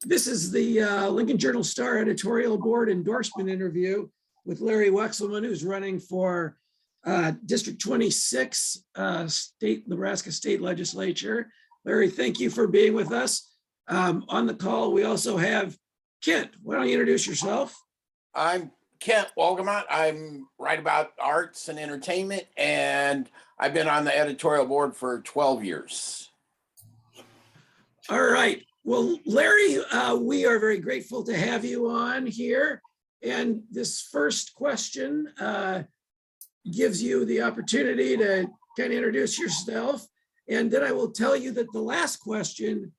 This is the Lincoln Journal Star editorial board endorsement interview with Larry Weixelman, who's running for District 26 Nebraska State Legislature. Larry, thank you for being with us. On the call, we also have Kent. Why don't you introduce yourself? I'm Kent Wolgamott. I'm write about arts and entertainment, and I've been on the editorial board for 12 years. All right. Well, Larry, we are very grateful to have you on here. And this first question gives you the opportunity to kind of introduce yourself. And then I will tell you that the last question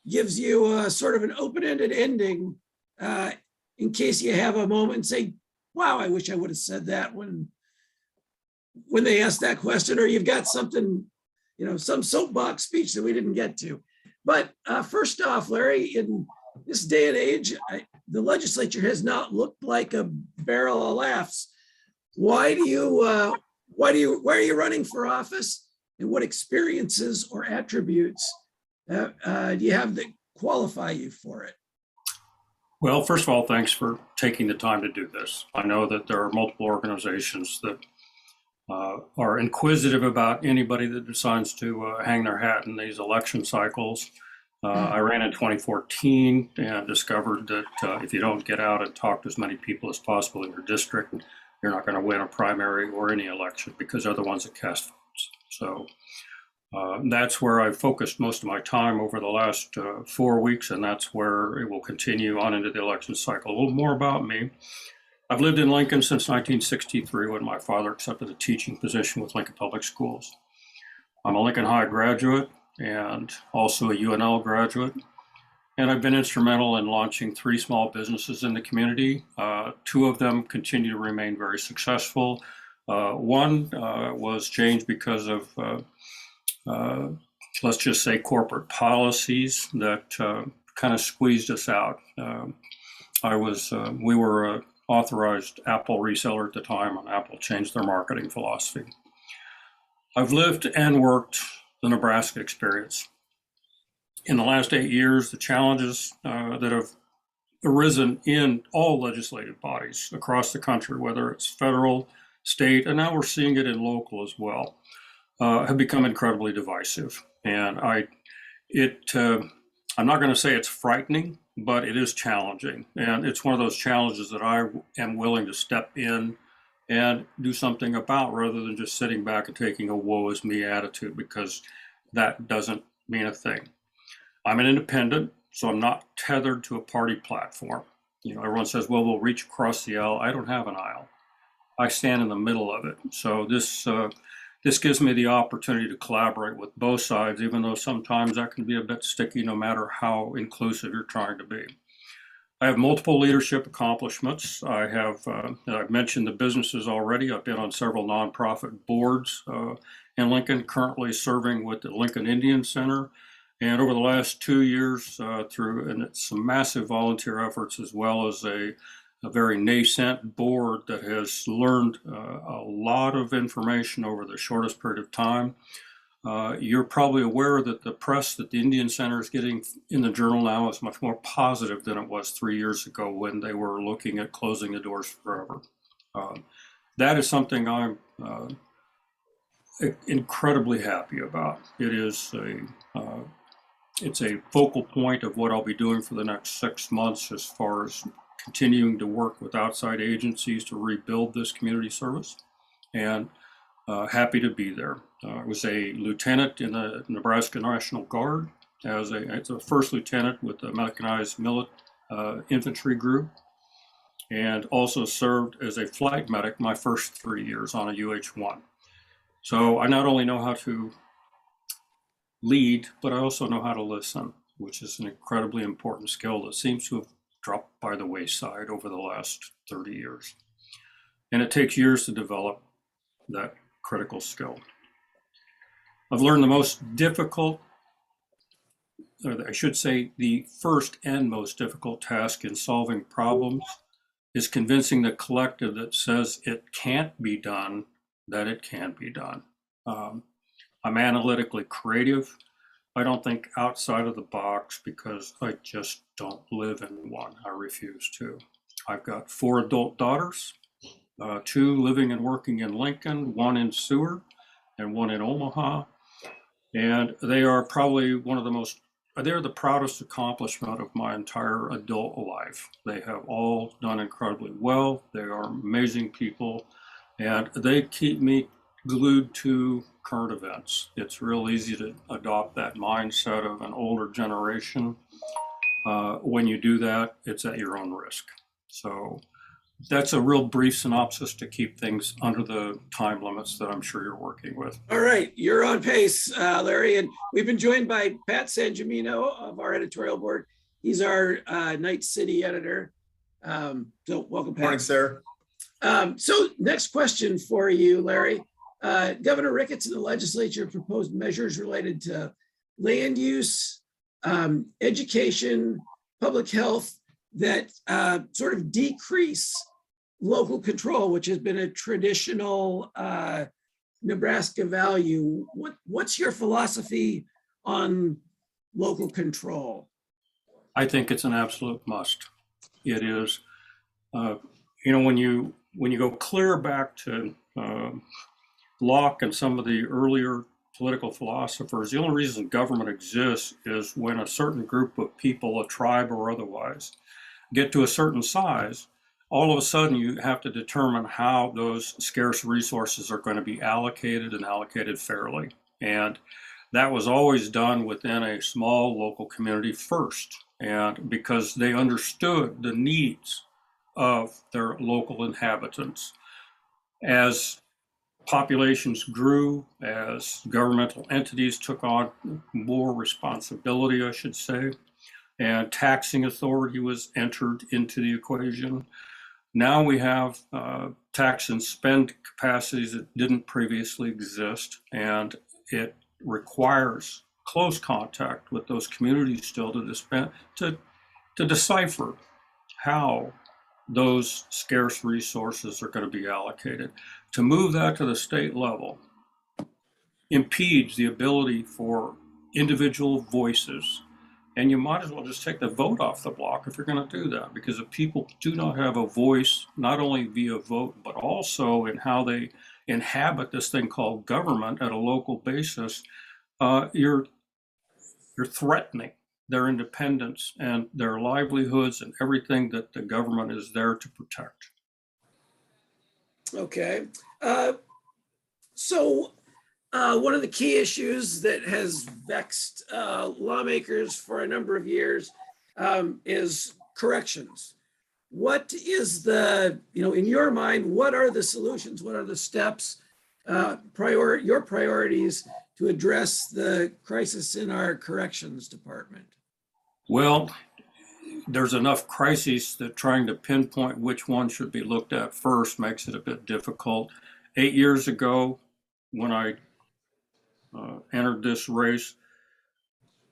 gives you sort of an open-ended ending in case you have a moment and say, wow, I wish I would have said that when they asked that question, or you've got something, some soapbox speech that we didn't get to. But first off, Larry, in this day and age, the legislature has not looked like a barrel of laughs. Why are you running for office, and what experiences or attributes do you have that qualify you for it? Well, first of all, thanks for taking the time to do this. I know that there are multiple organizations that are inquisitive about anybody that decides to hang their hat in these election cycles. I ran in 2014 and discovered that if you don't get out and talk to as many people as possible in your district, you're not going to win a primary or any election because they're the ones that cast votes. So that's where I focused most of my time over the last 4 weeks, and that's where it will continue on into the election cycle. A little more about me. I've lived in Lincoln since 1963 when my father accepted a teaching position with Lincoln Public Schools. I'm a Lincoln High graduate and also a UNL graduate. And I've been instrumental in launching 3 small businesses in the community. 2 of them continue to remain very successful. One was changed because of, let's just say, corporate policies that kind of squeezed us out. We were a authorized Apple reseller at the time, and Apple changed their marketing philosophy. I've lived and worked the Nebraska experience. In the last 8 years, the challenges that have arisen in all legislative bodies across the country, whether it's federal, state, and now we're seeing it in local as well, have become incredibly divisive. And I'm not going to say it's frightening, but it is challenging. And it's one of those challenges that I am willing to step in and do something about, rather than just sitting back and taking a woe is me attitude, because that doesn't mean a thing. I'm an independent, so I'm not tethered to a party platform. Everyone says, well, we'll reach across the aisle. I don't have an aisle. I stand in the middle of it. So this gives me the opportunity to collaborate with both sides, even though sometimes that can be a bit sticky, no matter how inclusive you're trying to be. I have multiple leadership accomplishments. I've mentioned the businesses already. I've been on several nonprofit boards in Lincoln, currently serving with the Lincoln Indian Center. And over the last 2 years, through some massive volunteer efforts, as well as a very nascent board that has learned a lot of information over the shortest period of time. You're probably aware that the press that the Indian Center is getting in the Journal now is much more positive than it was 3 years ago when they were looking at closing the doors forever. That is something I'm incredibly happy about. It's a focal point of what I'll be doing for the next 6 months, as far as continuing to work with outside agencies to rebuild this community service, and happy to be there. I was a lieutenant in the Nebraska National Guard as a first lieutenant with the Mechanized Infantry Group, and also served as a flight medic my first 3 years on a UH-1. So I not only know how to lead, but I also know how to listen, which is an incredibly important skill that seems to have dropped by the wayside over the last 30 years. And it takes years to develop that critical skill. I've learned the most difficult, or I should say the first and most difficult task in solving problems is convincing the collective that says it can't be done, that it can be done. I'm analytically creative. I don't think outside of the box because I just don't live in one. I refuse to. I've got 4 adult daughters, 2 living and working in Lincoln, 1 in Seward, and 1 in Omaha. And they are probably they're the proudest accomplishment of my entire adult life. They have all done incredibly well. They are amazing people, and they keep me glued to current events. It's real easy to adopt that mindset of an older generation. When you do that, it's at your own risk. So that's a real brief synopsis to keep things under the time limits that I'm sure you're working with. All right, you're on pace, Larry. And we've been joined by Pat Sangemino of our editorial board. He's our Night City editor. So welcome, Pat. Morning, sir. So next question for you, Larry. Governor Ricketts and the legislature proposed measures related to land use, education, public health that sort of decrease local control, which has been a traditional Nebraska value. What's your philosophy on local control? I think it's an absolute must. It is, when you go clear back to Locke and some of the earlier political philosophers, the only reason government exists is when a certain group of people, a tribe or otherwise, get to a certain size. All of a sudden, you have to determine how those scarce resources are going to be allocated and allocated fairly. And that was always done within a small local community first, and because they understood the needs of their local inhabitants. As populations grew, as governmental entities took on more responsibility, I should say, and taxing authority was entered into the equation. Now we have tax and spend capacities that didn't previously exist, and it requires close contact with those communities still to decipher how those scarce resources are going to be allocated. To move that to the state level impedes the ability for individual voices. And you might as well just take the vote off the block if you're going to do that, because if people do not have a voice, not only via vote, but also in how they inhabit this thing called government at a local basis, you're threatening their independence and their livelihoods and everything that the government is there to protect. Okay. So one of the key issues that has vexed lawmakers for a number of years is corrections. What is in your mind, what are the solutions? What are the steps, your priorities to address the crisis in our corrections department? Well, there's enough crises that trying to pinpoint which one should be looked at first makes it a bit difficult. 8 years ago, when I entered this race,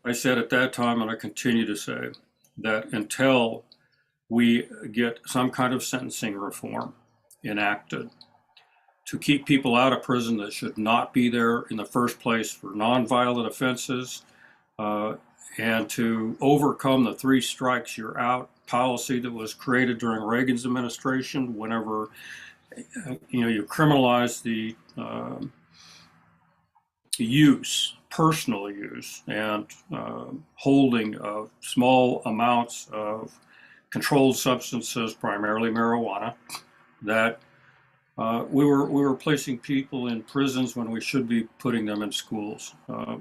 I said at that time, and I continue to say, that until we get some kind of sentencing reform enacted to keep people out of prison that should not be there in the first place for nonviolent offenses, and to overcome the 3 strikes you're out policy that was created during Reagan's administration, whenever you criminalize the personal use and holding of small amounts of controlled substances, primarily marijuana, that we were placing people in prisons when we should be putting them in schools.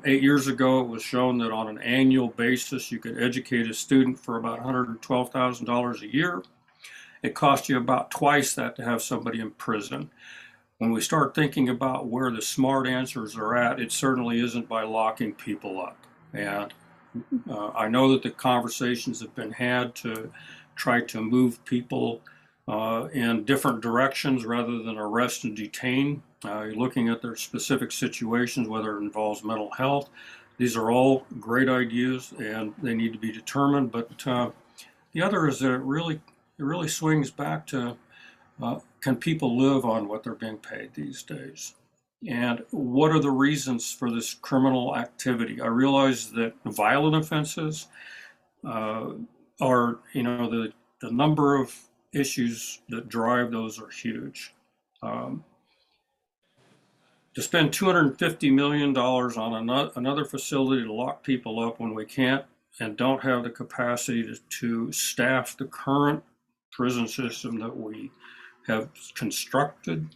8 years ago, it was shown that on an annual basis, you could educate a student for about $112,000 a year. It cost you about twice that to have somebody in prison. When we start thinking about where the smart answers are at, it certainly isn't by locking people up. And I know that the conversations have been had to try to move people in different directions rather than arrest and detain. You're looking at their specific situations, whether it involves mental health. These are all great ideas and they need to be determined. But the other is that it really swings back to can people live on what they're being paid these days? And what are the reasons for this criminal activity? I realize that violent offenses are, the number of issues that drive those are huge. To spend $250 million on another facility to lock people up when we can't and don't have the capacity to staff the current prison system that we have constructed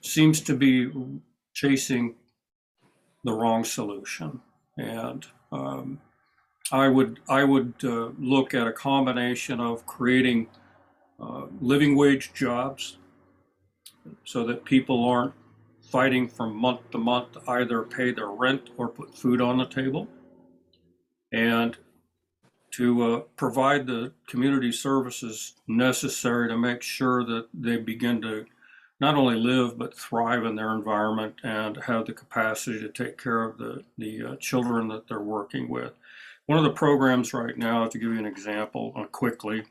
seems to be chasing the wrong solution. And I would look at a combination of creating living wage jobs so that people aren't fighting from month to month to either pay their rent or put food on the table, and to provide the community services necessary to make sure that they begin to not only live but thrive in their environment and have the capacity to take care of the children that they're working with. One of the programs right now, to give you an example quickly,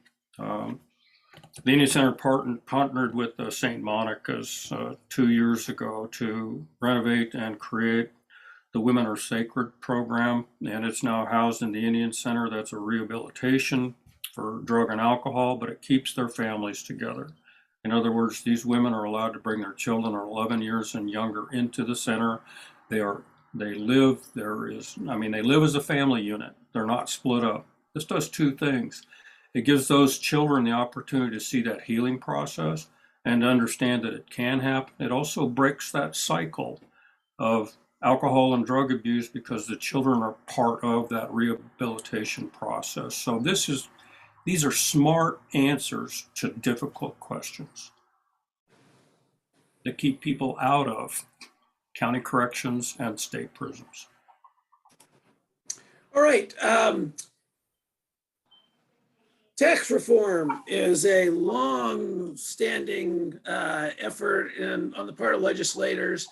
the Indian Center partnered with St. Monica's 2 years ago to renovate and create the Women Are Sacred program, and it's now housed in the Indian Center. That's a rehabilitation for drug and alcohol, but it keeps their families together. In other words, these women are allowed to bring their children are 11 years and younger into the center. They live as a family unit. They're not split up. This does two things. It gives those children the opportunity to see that healing process and understand that it can happen. It also breaks that cycle of alcohol and drug abuse because the children are part of that rehabilitation process. So these are smart answers to difficult questions that keep people out of county corrections and state prisons. All right. Tax reform is a long-standing effort on the part of legislators.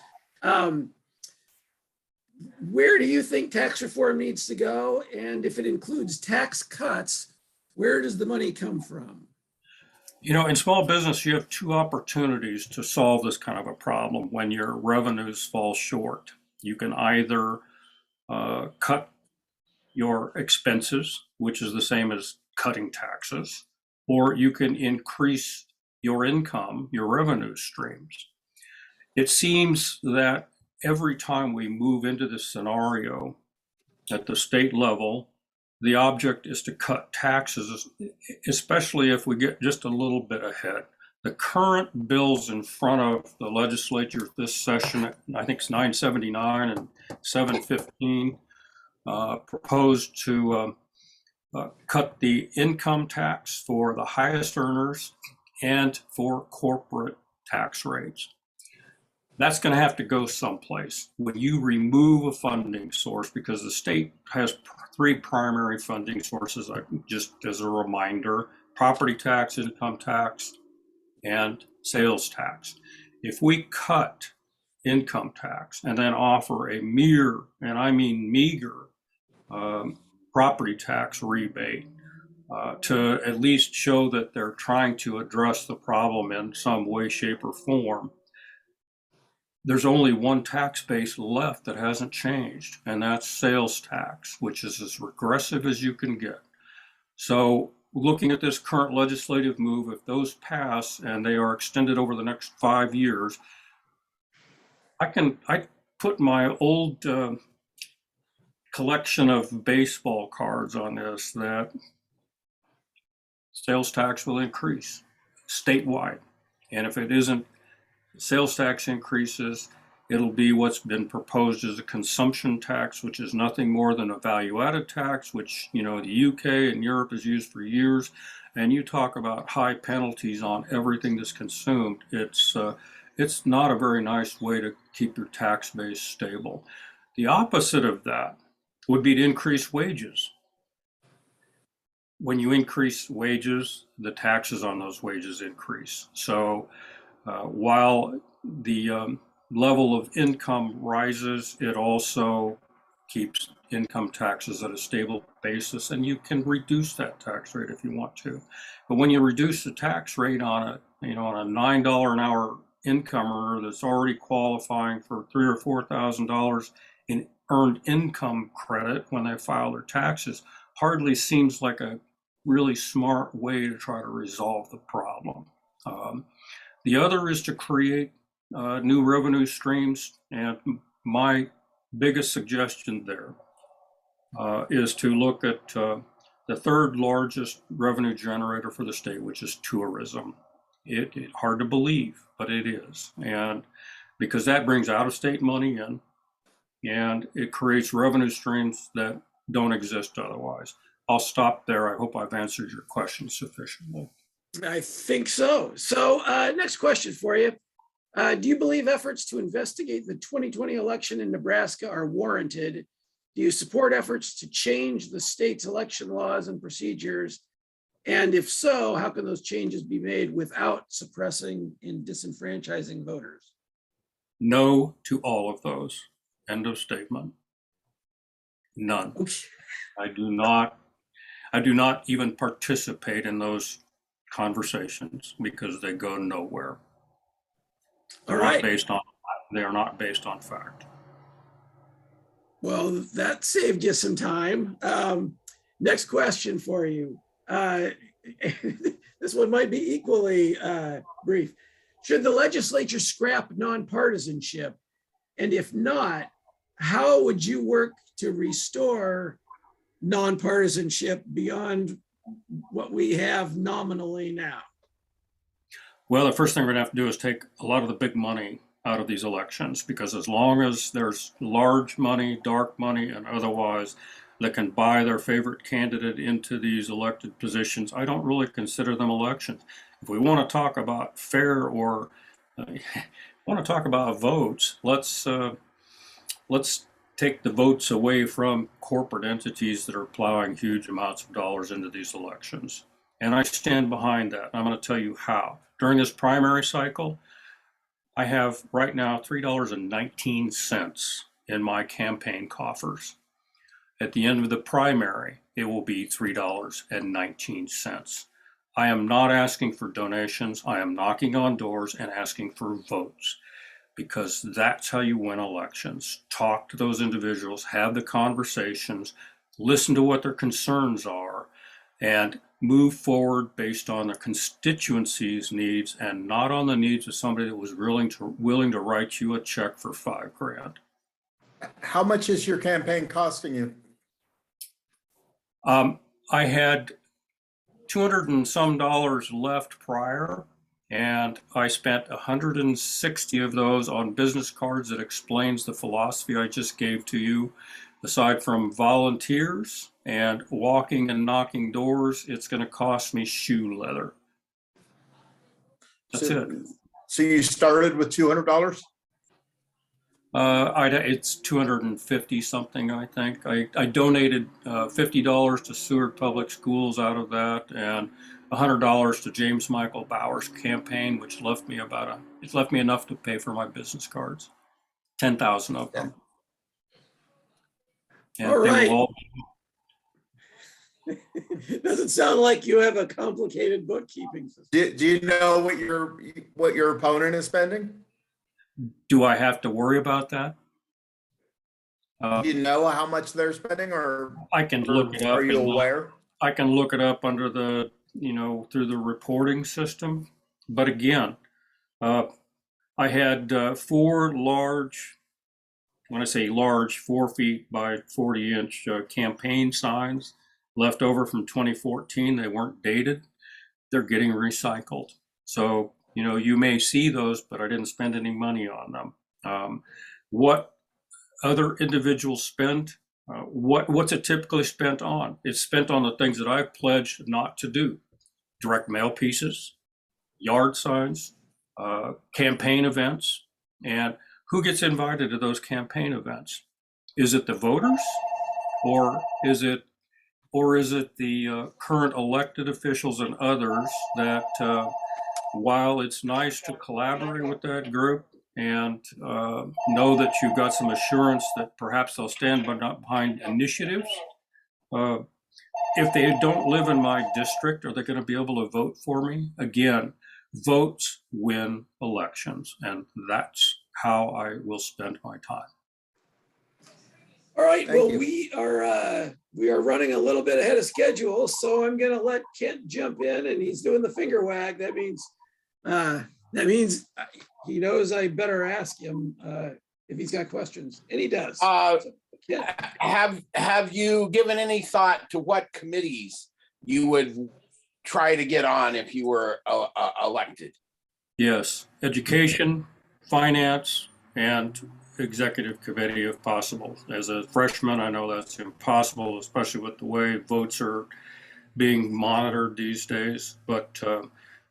Where do you think tax reform needs to go? And if it includes tax cuts, where does the money come from? In small business, you have two opportunities to solve this kind of a problem when your revenues fall short. You can either cut your expenses, which is the same as cutting taxes, or you can increase your income, your revenue streams. It seems that every time we move into this scenario at the state level, the object is to cut taxes, especially if we get just a little bit ahead. The current bills in front of the legislature this session, I think it's 979 and 715, proposed to cut the income tax for the highest earners and for corporate tax rates. That's going to have to go someplace. When you remove a funding source, because the state has three primary funding sources, just as a reminder: property tax, income tax, and sales tax. If we cut income tax and then offer a mere, and I mean meager, property tax rebate to at least show that they're trying to address the problem in some way, shape, or form, there's only one tax base left that hasn't changed, and that's sales tax, which is as regressive as you can get. So looking at this current legislative move, if those pass and they are extended over the next 5 years, I put my old collection of baseball cards on this, that sales tax will increase statewide. And if it isn't sales tax increases, it'll be what's been proposed as a consumption tax, which is nothing more than a value-added tax, which the UK and Europe has used for years. And you talk about high penalties on everything that's consumed. It's not a very nice way to keep your tax base stable. The opposite of that would be to increase wages. When you increase wages, the taxes on those wages increase. So while the level of income rises, it also keeps income taxes at a stable basis, and you can reduce that tax rate if you want to. But when you reduce the tax rate on a $9 an hour income earner that's already qualifying for $3,000 or $4,000 in earned income credit when they file their taxes hardly seems like a really smart way to try to resolve the problem. The other is to create new revenue streams, and my biggest suggestion there is to look at the third largest revenue generator for the state, which is tourism. It's hard to believe, but it is. And because that brings out-of-state money in, and it creates revenue streams that don't exist otherwise. I'll stop there. I hope I've answered your question sufficiently. I think so. So next question for you. Do you believe efforts to investigate the 2020 election in Nebraska are warranted? Do you support efforts to change the state's election laws and procedures? And if so, how can those changes be made without suppressing and disenfranchising voters? No to all of those. End of statement. None. Okay. I do not even participate in those conversations because they go nowhere. All right. They are not based on fact. Well, that saved you some time. Next question for you. This one might be equally brief. Should the legislature scrap nonpartisanship? And if not, how would you work to restore nonpartisanship beyond what we have nominally now? Well, the first thing we're going to have to do is take a lot of the big money out of these elections, because as long as there's large money, dark money, and otherwise that can buy their favorite candidate into these elected positions, I don't really consider them elections. If we want to talk about fair or want to talk about votes, let's take the votes away from corporate entities that are plowing huge amounts of dollars into these elections. And I stand behind that. I'm going to tell you how. During this primary cycle, I have right now $3.19 in my campaign coffers. At the end of the primary, it will be $3.19. I am not asking for donations. I am knocking on doors and asking for votes, because that's how you win elections. Talk to those individuals, have the conversations, listen to what their concerns are, and move forward based on the constituency's needs and not on the needs of somebody that was willing to write you a check for $5,000. How much is your campaign costing you? I had $200 and some left prior, and I spent 160 of those on business cards that explains the philosophy I just gave to you. Aside from volunteers and walking and knocking doors, it's going to cost me shoe leather. That's it. So you started with $200? It's 250 something, I think. I donated $50 to Seward Public Schools out of that, and $100 to James Michael Bauer's campaign, which left me enough to pay for my business cards, 10,000 of them. And all right. all... Doesn't sound like you have a complicated bookkeeping system. Do you know what your opponent is spending? Do I have to worry about that? Do you know how much they're spending, or I can look it up. Are you aware? I can look it up under the, through the reporting system. But again, I had 4 large, when I say large, 4 feet by 40-inch campaign signs left over from 2014. They weren't dated. They're getting recycled. So, you may see those, but I didn't spend any money on them. What other individuals spend, what's it typically spent on? It's spent on the things that I've pledged not to do. Direct mail pieces, yard signs, campaign events. And who gets invited to those campaign events? Is it the voters, or is it the current elected officials and others that, while it's nice to collaborate with that group and know that you've got some assurance that perhaps they'll stand behind initiatives, if they don't live in my district, are they going to be able to vote for me? Again, votes win elections, and that's how I will spend my time. All right, Thank well, you. we are running a little bit ahead of schedule, so I'm gonna let Kent jump in, and he's doing the finger wag. That means he knows I better ask him if he's got questions, and he does. So, Kent. Have you given any thought to what committees you would try to get on if you were elected? Yes, education, finance, and executive committee if possible. As a freshman, I know that's impossible, especially with the way votes are being monitored these days. But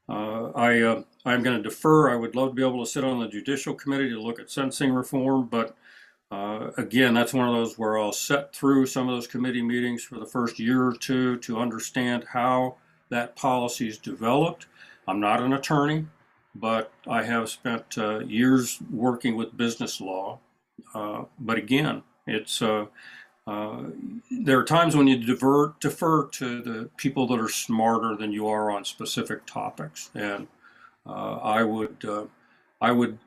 I'm going to defer. I would love to be able to sit on the judicial committee to look at sentencing reform, but again, that's one of those where I'll sit through some of those committee meetings for the first year or two to understand how that policy is developed. I'm not an attorney, but I have spent years working with business law. But again, it's there are times when you defer to the people that are smarter than you are on specific topics, and I would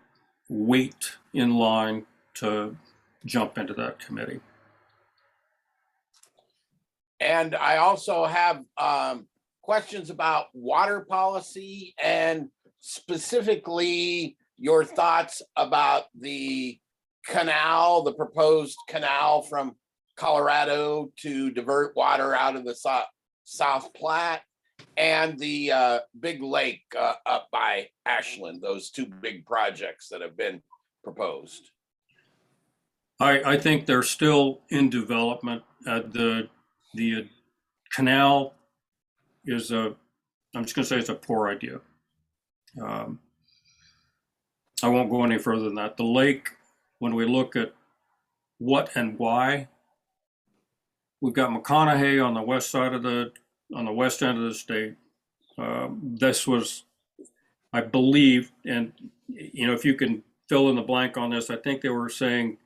wait in line to jump into that committee. And I also have questions about water policy and specifically your thoughts about the canal, the proposed canal from Colorado to divert water out of the South Platte, and the big lake up by Ashland, those two big projects that have been proposed. I think they're still in development. The canal is I'm just going to say it's a poor idea. I won't go any further than that. The lake, when we look at what and why, we've got McConaughey on the west side of on the west end of the state. This was, I believe, and if you can fill in the blank on this, I think they were saying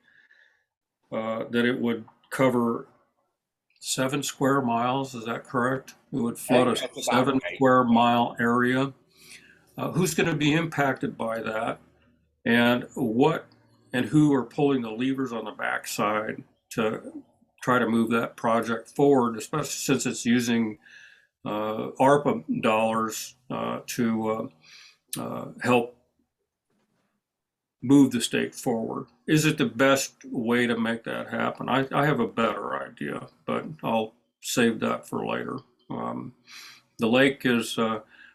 that it would cover 7 square miles. Is that correct? It would flood a 7 square mile area. Who's going to be impacted by that? And who are pulling the levers on the backside to try to move that project forward, especially since it's using ARPA dollars to help move the state forward. Is it the best way to make that happen? I have a better idea, but I'll save that for later. The lake is,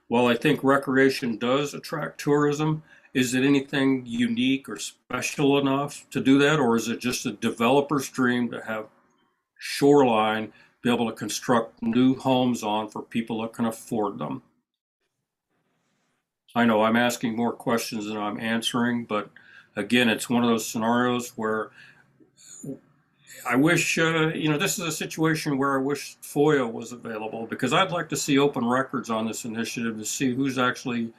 while I think recreation does attract tourism, is it anything unique or special enough to do that? Or is it just a developer's dream to have shoreline, be able to construct new homes on for people that can afford them? I know I'm asking more questions than I'm answering, but again, it's one of those scenarios where I wish, this is a situation where I wish FOIA was available, because I'd like to see open records on this initiative to see who's actually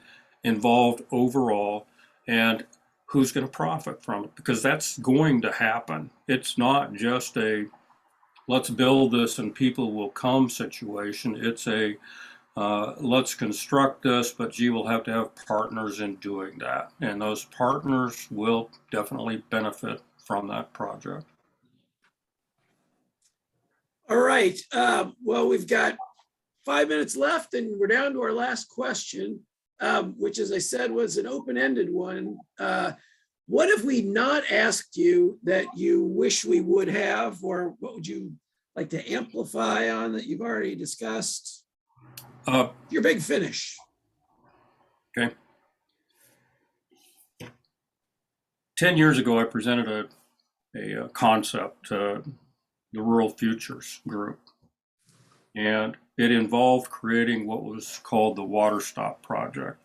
involved overall and who's going to profit from it, because that's going to happen. It's not just a let's build this and people will come situation. It's a let's construct this, but gee, we'll have to have partners in doing that. And those partners will definitely benefit from that project. All right, well, we've got 5 minutes left and we're down to our last question, which, as I said, was an open-ended one. What have we not asked you that you wish we would have, or what would you like to amplify on that you've already discussed? Your big finish. Okay. 10 years ago, I presented a concept to the Rural Futures Group, and it involved creating what was called the Water Stop Project.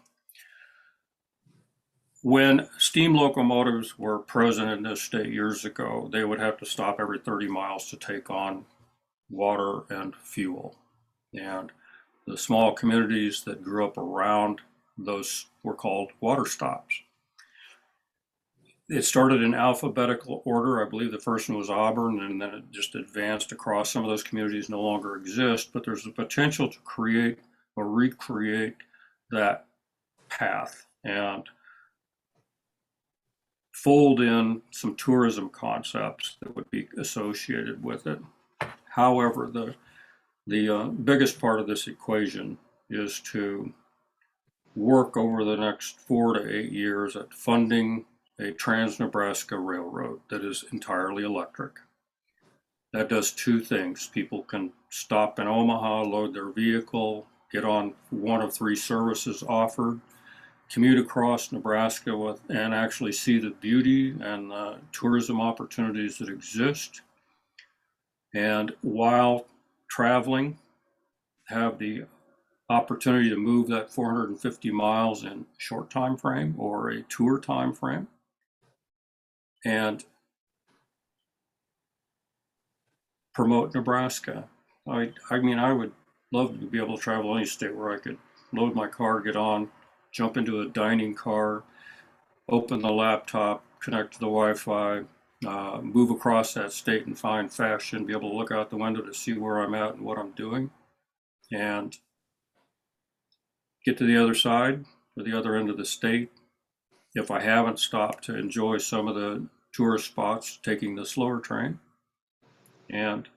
When steam locomotives were present in this state years ago, they would have to stop every 30 miles to take on water and fuel. And the small communities that grew up around those were called water stops. It started in alphabetical order. I believe the first one was Auburn, and then it just advanced across. Some of those communities no longer exist, but there's a potential to create or recreate that path and fold in some tourism concepts that would be associated with it. However, the biggest part of this equation is to work over the next 4 to 8 years at funding a Trans-Nebraska railroad that is entirely electric. That does two things. People can stop in Omaha, load their vehicle, get on one of 3 services offered, commute across Nebraska and actually see the beauty and tourism opportunities that exist. And while traveling, have the opportunity to move that 450 miles in a short time frame or a tour time frame. And promote Nebraska. I mean, I would love to be able to travel any state where I could load my car, get on, jump into a dining car, open the laptop, connect to the Wi-Fi, move across that state in fine fashion, be able to look out the window to see where I'm at and what I'm doing, and get to the other side or the other end of the state. If I haven't stopped to enjoy some of the tourist spots, taking the slower train, and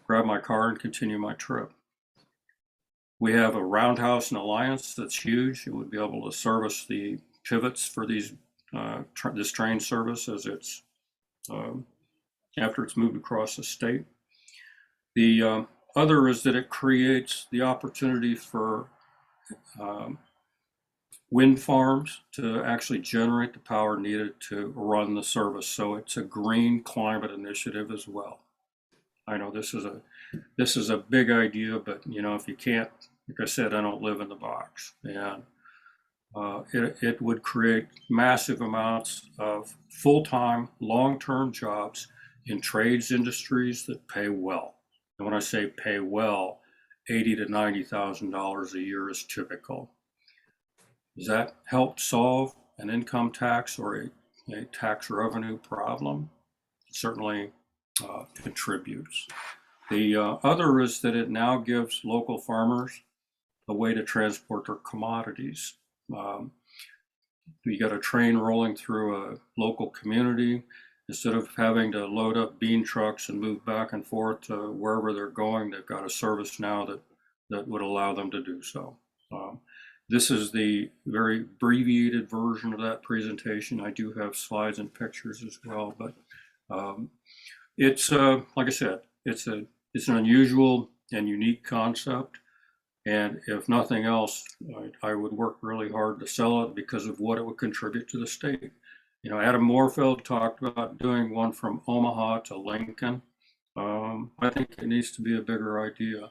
grab my car and continue my trip. We have a roundhouse and alliance that's huge. It would be able to service the pivots for these this train service as it's after it's moved across the state. The other is that it creates the opportunity for wind farms to actually generate the power needed to run the service. So it's a green climate initiative as well. I know this is a big idea, but you know, if you can't, like I said, I don't live in the box, and it would create massive amounts of full-time, long-term jobs in trades industries that pay well. And when I say pay well, $80,000 to $90,000 a year is typical. Does that help solve an income tax or a tax revenue problem? It certainly contributes. The other is that it now gives local farmers a way to transport their commodities. You got a train rolling through a local community. Instead of having to load up bean trucks and move back and forth to wherever they're going, they've got a service now that would allow them to do so. This is the very abbreviated version of that presentation. I do have slides and pictures as well, but it's like I said, it's an unusual and unique concept. And if nothing else, I would work really hard to sell it because of what it would contribute to the state. You know, Adam Moorfield talked about doing one from Omaha to Lincoln. I think it needs to be a bigger idea.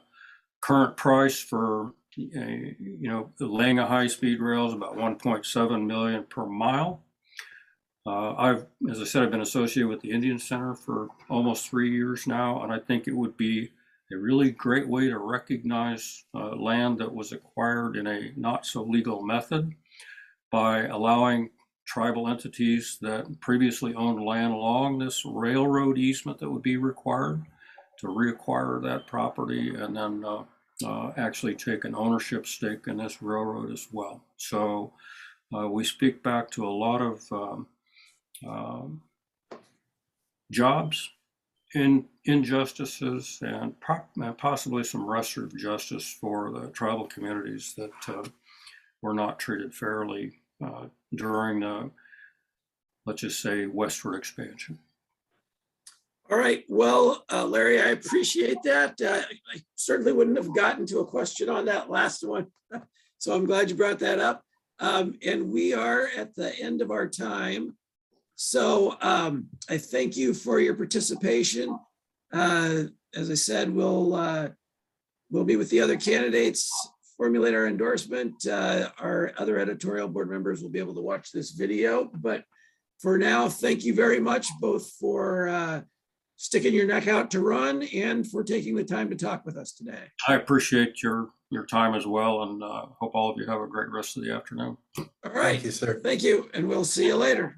Current price for laying a high-speed rail is about 1.7 million per mile. As I said, I've been associated with the Indian Center for almost 3 years now, and I think it would be a really great way to recognize land that was acquired in a not so legal method by allowing tribal entities that previously owned land along this railroad easement that would be required to reacquire that property and then actually take an ownership stake in this railroad as well. So we speak back to a lot of jobs, injustices, and possibly some restorative justice for the tribal communities that were not treated fairly during the, let's just say, westward expansion. All right. Well, Larry, I appreciate that. I certainly wouldn't have gotten to a question on that last one. So I'm glad you brought that up. And we are at the end of our time. So I thank you for your participation. As I said, we'll be with the other candidates, formulate our endorsement. Our other editorial board members will be able to watch this video. But for now, thank you very much, both for sticking your neck out to run and for taking the time to talk with us today. I appreciate your time as well, and hope all of you have a great rest of the afternoon. All right. Thank you, sir. Thank you, and we'll see you later.